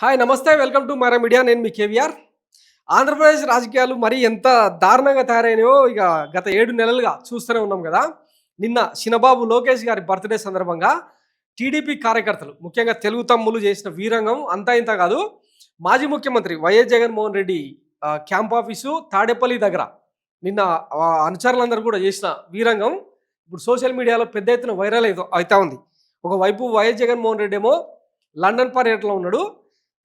Hi నమస్తే welcome to Mara media. నేను మీ కేవీఆర్. ఆంధ్రప్రదేశ్ రాజకీయాలు మరి ఎంత దారుణంగా తయారైనాయో ఇక గత 7 నెలలుగా చూస్తూనే ఉన్నాం కదా. నిన్న చినబాబు లోకేష్ గారి బర్త్డే సందర్భంగా టీడీపీ కార్యకర్తలు ముఖ్యంగా తెలుగు తమ్ములు చేసిన వీరంగం అంతా ఇంత కాదు. మాజీ ముఖ్యమంత్రి YS Jaganmohan Reddy camp office Tadepalli దగ్గర నిన్న అనుచరులందరూ కూడా చేసిన వీరంగం ఇప్పుడు సోషల్ మీడియాలో పెద్ద ఎత్తున వైరల్ అవుతా ఉంది. ఒకవైపు వైఎస్ జగన్మోహన్ రెడ్డి ఏమో లండన్ పర్యటనలో ఉన్నాడు.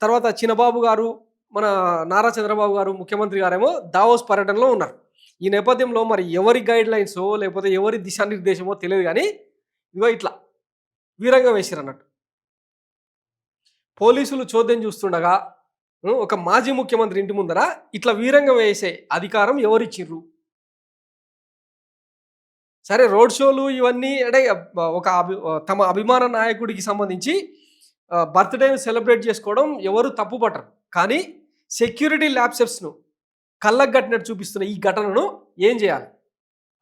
తర్వాత చినబాబు గారు, మన నారా చంద్రబాబు గారు ముఖ్యమంత్రి గారేమో దావోస్ పర్యటనలో ఉన్నారు. ఈ నేపథ్యంలో మరి ఎవరి గైడ్ లైన్సో లేకపోతే ఎవరి దిశానిర్దేశమో తెలియదు కానీ ఇగో ఇట్లా వీరంగం వేసిరన్నట్టు. పోలీసులు చోద్యం చూస్తుండగా ఒక మాజీ ముఖ్యమంత్రి ఇంటి ముందర ఇట్లా వీరంగం వేసే అధికారం ఎవరిచ్చిర్రు? సరే, రోడ్ షోలు ఇవన్నీ అంటే ఒక తమ అభిమాన నాయకుడికి సంబంధించి బర్త్డేని సెలబ్రేట్ చేసుకోవడం ఎవరు తప్పు పట్టరు. కానీ సెక్యూరిటీ ల్యాప్సెప్స్ను కళ్ళకు కట్టినట్టు చూపిస్తున్న ఈ ఘటనను ఏం చేయాలి?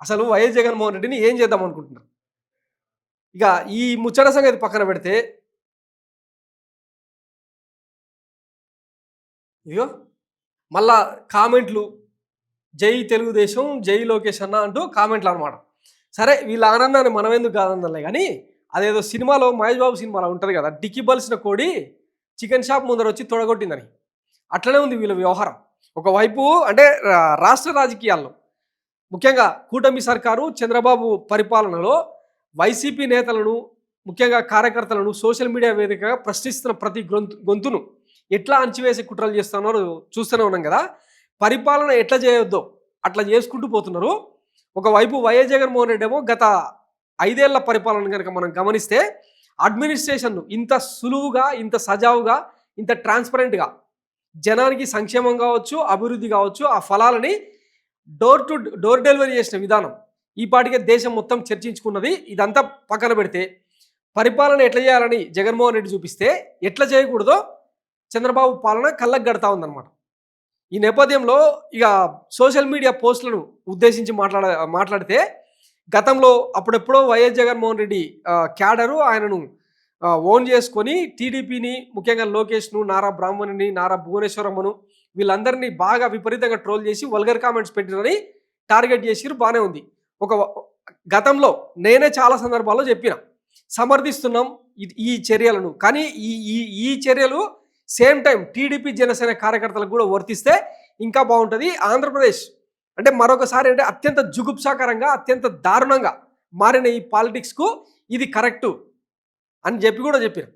అసలు వైఎస్ జగన్మోహన్ రెడ్డిని ఏం చేద్దాం అనుకుంటున్నారు? ఇక ఈ ముచ్చట సంగతి పక్కన పెడితే ఇదిగో మళ్ళా కామెంట్లు, జై తెలుగుదేశం, జై లోకేష్ అన్న అంటూ కామెంట్లు అనమాట. సరే, వీళ్ళ ఆనందాన్ని మనం ఎందుకు కాదన్నలే కానీ అదేదో సినిమాలో మహేష్ బాబు సినిమాలో ఉంటుంది కదా, డిక్కి బలిసిన కోడి చికెన్ షాప్ ముందర వచ్చి తొడగొట్టిందని. అట్లనే ఉంది వీళ్ళ వ్యవహారం. ఒకవైపు అంటే రాష్ట్ర రాజకీయాల్లో ముఖ్యంగా కూటమి సర్కారు చంద్రబాబు పరిపాలనలో వైసీపీ నేతలను ముఖ్యంగా కార్యకర్తలను సోషల్ మీడియా వేదికగా ప్రశ్నిస్తున్న ప్రతి గొంతును ఎట్లా అణచివేసే కుట్రలు చేస్తున్నారో చూస్తూనే ఉన్నాం కదా. పరిపాలన ఎట్లా చేయొద్దో అట్లా చేసుకుంటూ పోతున్నారు. ఒకవైపు వైఎస్ జగన్మోహన్ రెడ్డి ఏమో గత 5 ఏళ్ల పరిపాలన కనుక మనం గమనిస్తే అడ్మినిస్ట్రేషన్ను ఇంత సులువుగా, ఇంత సజావుగా, ఇంత ట్రాన్స్పరెంట్గా జనానికి సంక్షేమం కావచ్చు, అభివృద్ధి కావచ్చు, ఆ ఫలాలని డోర్ డెలివరీ చేసిన విధానం ఈ పాటికే దేశం మొత్తం చర్చించుకున్నది. ఇదంతా పక్కన పెడితే పరిపాలన ఎట్లా చేయాలని జగన్మోహన్ రెడ్డి చూపిస్తే ఎట్లా చేయకూడదో చంద్రబాబు పాలన కళ్ళకు గడతా ఉందన్నమాట. ఈ నేపథ్యంలో ఇక సోషల్ మీడియా పోస్టులను ఉద్దేశించి మాట్లాడితే గతంలో అప్పుడెప్పుడో వైఎస్ జగన్మోహన్ రెడ్డి క్యాడరు ఆయనను ఓన్ చేసుకొని టీడీపీని ముఖ్యంగా లోకేష్ను, నారా బ్రాహ్మణిని, నారా భువనేశ్వరమ్మను వీళ్ళందరినీ బాగా విపరీతంగా ట్రోల్ చేసి వల్గర్ కామెంట్స్ పెట్టినని టార్గెట్ చేసిరు. బాగానే ఉంది. గతంలో నేనే చాలా సందర్భాల్లో చెప్పిన సమర్థిస్తున్నాం ఈ చర్యలను. కానీ ఈ చర్యలు సేమ్ టైం టీడీపీ జనసేన కార్యకర్తలకు కూడా వర్తిస్తే ఇంకా బాగుంటుంది. ఆంధ్రప్రదేశ్ అంటే మరొకసారి అంటే అత్యంత జుగుప్సాకరంగా, అత్యంత దారుణంగా మారిన ఈ పాలిటిక్స్కు ఇది కరెక్టు అని చెప్పి కూడా చెప్పారు.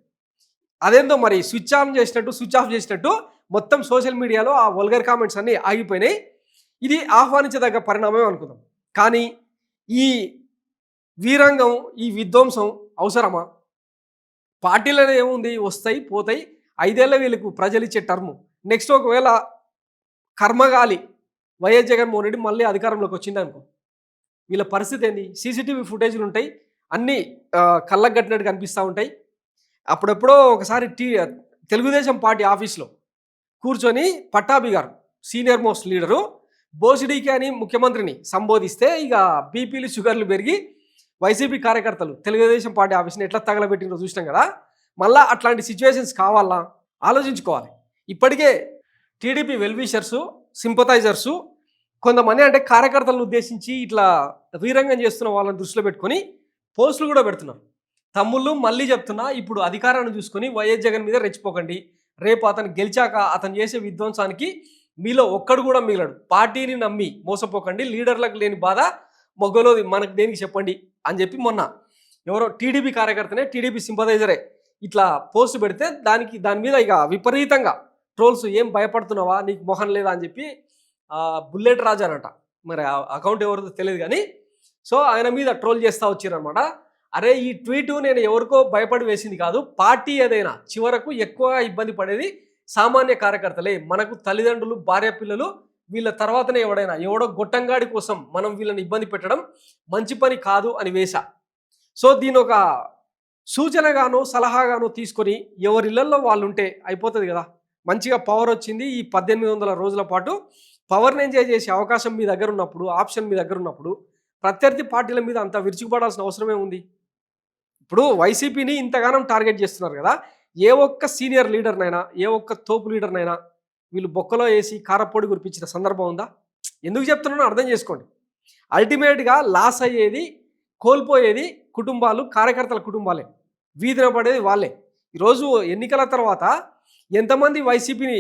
అదేందో మరి స్విచ్ ఆన్ చేసినట్టు, స్విచ్ ఆఫ్ చేసినట్టు మొత్తం సోషల్ మీడియాలో ఆ వల్గర్ కామెంట్స్ అన్నీ ఆగిపోయినాయి. ఇది ఆహ్వానించదగ్గ పరిణామం అనుకుందాం. కానీ ఈ వీరంగం, ఈ విధ్వంసం అవసరమా? పార్టీలలో ఏముంది, వస్తాయి పోతాయి. 5 ఏళ్ళ వీళ్ళకు ప్రజలు ఇచ్చే టర్ము. నెక్స్ట్ ఒకవేళ కర్మగాలి వైఎస్ జగన్మోహన్ రెడ్డి మళ్ళీ అధికారంలోకి వచ్చింది అనుకో, వీళ్ళ పరిస్థితి ఏంది? సీసీటీవీ ఫుటేజ్లు ఉంటాయి, అన్నీ కళ్ళకు కట్టినట్టు కనిపిస్తూ ఉంటాయి. అప్పుడెప్పుడో ఒకసారి తెలుగుదేశం పార్టీ ఆఫీస్లో కూర్చొని పట్టాభి గారు సీనియర్ మోస్ట్ లీడరు బోసిడీకే అని ముఖ్యమంత్రిని సంబోధిస్తే ఇక బీపీలు, షుగర్లు పెరిగి వైసీపీ కార్యకర్తలు తెలుగుదేశం పార్టీ ఆఫీస్ని ఎట్లా తగలబెట్టినో చూసినాం కదా. మళ్ళీ అట్లాంటి సిచ్యువేషన్స్ కావాలా ఆలోచించుకోవాలి. ఇప్పటికే టీడీపీ వెల్విషర్సు, సింపథైజర్సు కొంతమంది అంటే కార్యకర్తలను ఉద్దేశించి ఇట్లా వీరంగం చేస్తున్న వాళ్ళని దృష్టిలో పెట్టుకొని పోస్టులు కూడా పెడుతున్నారు. తమ్ముళ్ళు మళ్ళీ చెప్తున్నా, ఇప్పుడు అధికారాన్ని చూసుకొని వైఎస్ జగన్ మీద రెచ్చిపోకండి. రేపు అతను గెలిచాక అతను చేసే విధ్వంసానికి మీలో ఒక్కడు కూడా మిగలడు. పార్టీని నమ్మి మోసపోకండి. లీడర్లకు లేని బాధ మొగ్గలోది మనకు దేనికి చెప్పండి అని చెప్పి మొన్న ఎవరో టీడీపీ కార్యకర్తనే, టీడీపీ సింపథైజరే ఇట్లా పోస్ట్ పెడితే దాని మీద ఇక విపరీతంగా ట్రోల్స్. ఏం భయపడుతున్నావా, నీకు మొహం లేదా అని చెప్పి బుల్లెట్ రాజా అనట, మరి అకౌంట్ ఎవరిదో తెలియదు కానీ, సో ఆయన మీద ట్రోల్ చేస్తూ వచ్చారనమాట. అరే, ఈ ట్వీటు నేను ఎవరికో భయపడి వేసింది కాదు. పార్టీ ఏదైనా చివరకు ఎక్కువగా ఇబ్బంది పడేది సామాన్య కార్యకర్తలే. మనకు తల్లిదండ్రులు, భార్య పిల్లలు, వీళ్ళ తర్వాతనే ఎవడో గొట్టంగాడి కోసం మనం వీళ్ళని ఇబ్బంది పెట్టడం మంచి పని కాదు అని వేశా. సో దీని ఒక సూచనగానో సలహాగానో తీసుకొని ఎవరిళ్లల్లో వాళ్ళు ఉంటే అయిపోతుంది కదా. మంచిగా పవర్ వచ్చింది. ఈ 1800 రోజుల పాటు పవర్ని ఎంజాయ్ చేసే అవకాశం మీ దగ్గర ఉన్నప్పుడు, ఆప్షన్ మీ దగ్గర ఉన్నప్పుడు ప్రత్యర్థి పార్టీల మీద అంత విరుచుకుపడాల్సిన అవసరమే ఉంది? ఇప్పుడు వైసీపీని ఇంతగానం టార్గెట్ చేస్తున్నారు కదా, ఏ ఒక్క సీనియర్ లీడర్నైనా, ఏ ఒక్క తోపు లీడర్నైనా వీళ్ళు బొక్కలో వేసి కారప్పొడి కురిపించిన సందర్భం ఉందా? ఎందుకు చెప్తున్నానో అర్థం చేసుకోండి. అల్టిమేట్‌గా లాస్ అయ్యేది, కోల్పోయేది కుటుంబాలు, కార్యకర్తల కుటుంబాలే. వీధిన పడేది వాళ్ళే. ఈరోజు ఎన్నికల తర్వాత ఎంతమంది వైసీపీని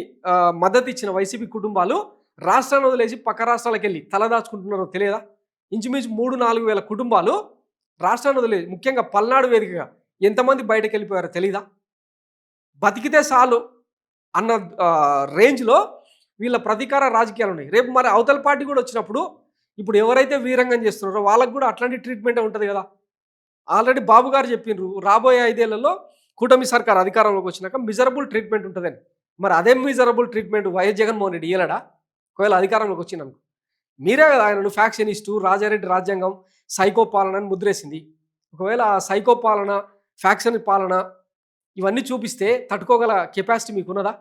మద్దతు ఇచ్చిన వైసీపీ కుటుంబాలు రాష్ట్రాన్ని వదిలేసి పక్క రాష్ట్రాలకెళ్ళి తలదాచుకుంటున్నారో తెలియదా? ఇంచుమించు 3, 4 వేల కుటుంబాలు రాష్ట్రాన్ని వదిలేసి, ముఖ్యంగా పల్నాడు వేదికగా ఎంతమంది బయటకెళ్ళిపోయారో తెలీదా? బతికితే చాలు అన్న రేంజ్‌లో వీళ్ళ ప్రతీకార రాజకీయాలున్నాయి. రేపు మరి అవతల పార్టీ కూడా వచ్చినప్పుడు ఇప్పుడు ఎవరైతే వీరంగం చేస్తున్నారో వాళ్ళకి కూడా అట్లాంటి ట్రీట్మెంటే ఉంటది కదా! ఆల్రెడీ బాబు గారు చెప్పిండ్రు. రాబోయే 5 ఏళ్లలో కూటమి సర్కార్ అధికారంలోకి వచ్చినాక మిజరబుల్ ట్రీట్మెంట్ ఉంటదని. మరి అదే మిజరబుల్ ట్రీట్మెంట్ వైఎస్ జగన్మోహన్ రెడ్డి ఇయ్యలేడా? ఒకవేళ అధికారంలోకి వచ్చిండనుకో. మీరే కదా ఆయనను ఫ్యాక్షనిస్టు, రాజారెడ్డి రాజ్యాంగం, సైకో పాలన అని ముద్రేసింది. ఒకవేళ ఆ సైకో పాలన, ఫ్యాక్షన్ పాలన ఇవన్నీ చూపిస్తే తట్టుకోగల కెపాసిటీ మీకున్నదా?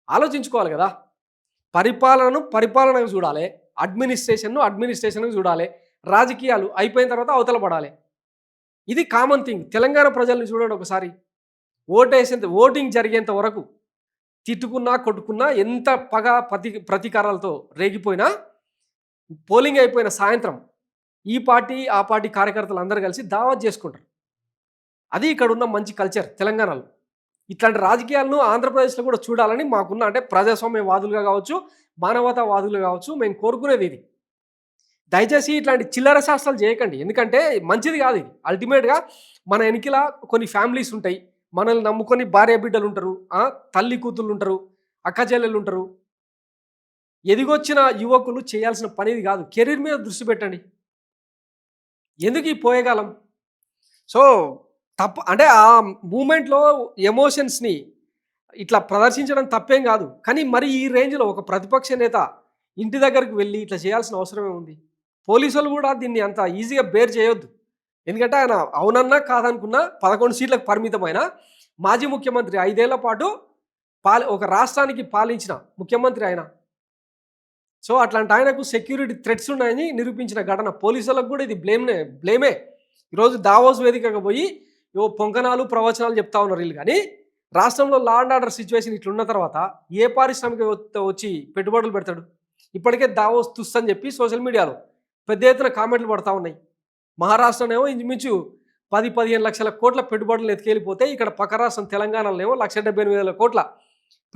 ఆలోచించుకోవాలి కదా! పరిపాలనను పరిపాలనగా చూడాలి. అడ్మినిస్ట్రేషన్‌ను అడ్మినిస్ట్రేషన్‌గా చూడాలి. రాజకీయాలు అయిపోయిన తర్వాత అవతల పడాలి. ఇది కామన్ థింగ్. తెలంగాణ ప్రజల్ని చూడండి ఒకసారి. ఓటింగ్ జరిగేంత వరకు తిట్టుకున్నా, కొట్టుకున్నా, ఎంత పగ ప్రతీకారాలతో రేగిపోయినా పోలింగ్ అయిపోయిన సాయంత్రం ఈ పార్టీ, ఆ పార్టీ కార్యకర్తలు అందరూ కలిసి దావత్ చేసుకుంటారు. అది ఇక్కడున్న మంచి కల్చర్ తెలంగాణలో. ఇట్లాంటి రాజకీయాలను ఆంధ్రప్రదేశ్‌లో కూడా చూడాలని మాకున్న, అంటే ప్రజాస్వామ్యవాదులుగా కావచ్చు, మానవతావాదులు కావచ్చు, మేము కోరుకునేది ఇది. దయచేసి ఇట్లాంటి చిల్లర శాస్త్రాలు చేయకండి. ఎందుకంటే మంచిది కాదు ఇది. అల్టిమేట్‌గా మన ఎనికిల కొన్ని ఫ్యామిలీస్ ఉంటాయి. మనల్ని నమ్ముకొని భార్య బిడ్డలు ఉంటారు. తల్లి కూతుళ్ళు ఉంటారు. అక్క చెల్లెళ్ళు ఉంటారు. ఎదిగొచ్చిన యువకులు చేయాల్సిన పని ఇది కాదు. కెరీర్ మీద దృష్టి పెట్టండి. ఎందుకు ఈ పోయేగాలం? సో, అంటే ఆ మూమెంట్‌లో ఎమోషన్స్‌ని ఇట్లా ప్రదర్శించడం తప్పేం కాదు. కానీ మరి ఈ రేంజ్‌లో ఒక ప్రతిపక్ష నేత ఇంటి దగ్గరికి వెళ్లి ఇట్లా చేయాల్సిన అవసరం ఏముంది? పోలీసులు కూడా దీన్ని అంత ఈజీగా బేర్ చేయొద్దు. ఎందుకంటే ఆయన అవునన్నా కాదనుకున్నా 11 సీట్లకు పరిమితమైన మాజీ ముఖ్యమంత్రి, 5 ఏళ్ల పాటు ఒక రాష్ట్రానికి పాలించిన ముఖ్యమంత్రి ఆయన. సో, అట్లాంటి ఆయనకు సెక్యూరిటీ థ్రెట్స్ ఉన్నాయని నిరూపించిన ఘటన. పోలీసులకు కూడా ఇది బ్లేమే. ఈరోజు దావోస్ వేదికగా పోయి పొంకనాలు, ప్రవచనాలు చెప్తా ఉన్నారు వీళ్ళు. కానీ రాష్ట్రంలో లా అండ్ ఆర్డర్ సిచ్యువేషన్ ఇట్లున్న తర్వాత ఏ పారిశ్రామికవేత్త వచ్చి పెట్టుబడులు పెడతాడు? ఇప్పటికే దావోస్ తుస్ అని చెప్పి సోషల్ మీడియాలో పెద్ద ఎత్తున కామెంట్లు పడతా ఉన్నాయి. మహారాష్ట్రనేమో ఇంచుమించు 10-15 లక్షల కోట్ల పెట్టుబడులను ఎత్తుకెళ్ళిపోతే, ఇక్కడ పక్క రాష్ట్రం తెలంగాణలోనేమో 1,78,000 కోట్ల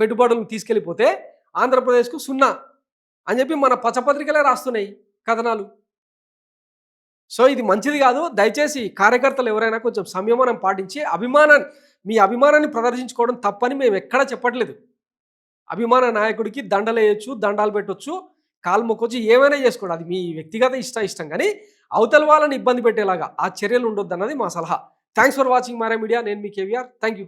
పెట్టుబడులను తీసుకెళ్ళిపోతే ఆంధ్రప్రదేశ్కు 0 అని చెప్పి మన పచ్చపత్రికలే రాస్తున్నాయి కథనాలు. సో, ఇది మంచిది కాదు. దయచేసి కార్యకర్తలు ఎవరైనా కొంచెం సంయమనం పాటించి మీ అభిమానాన్ని ప్రదర్శించుకోవడం తప్పని మేము ఎక్కడా చెప్పట్లేదు. అభిమాన నాయకుడికి దండలేయొచ్చు, దండాలు పెట్టొచ్చు, కాలు మొక్కొచ్చు, ఏమైనా చేసుకోండి. అది మీ వ్యక్తిగత ఇష్టం. కానీ అవతల వాళ్ళని ఇబ్బంది పెట్టేలాగా ఆ చర్యలు ఉండొద్దన్నది మా సలహా. Thanks for watching Mara media. నేను మీ కేవీఆర్. Thank you.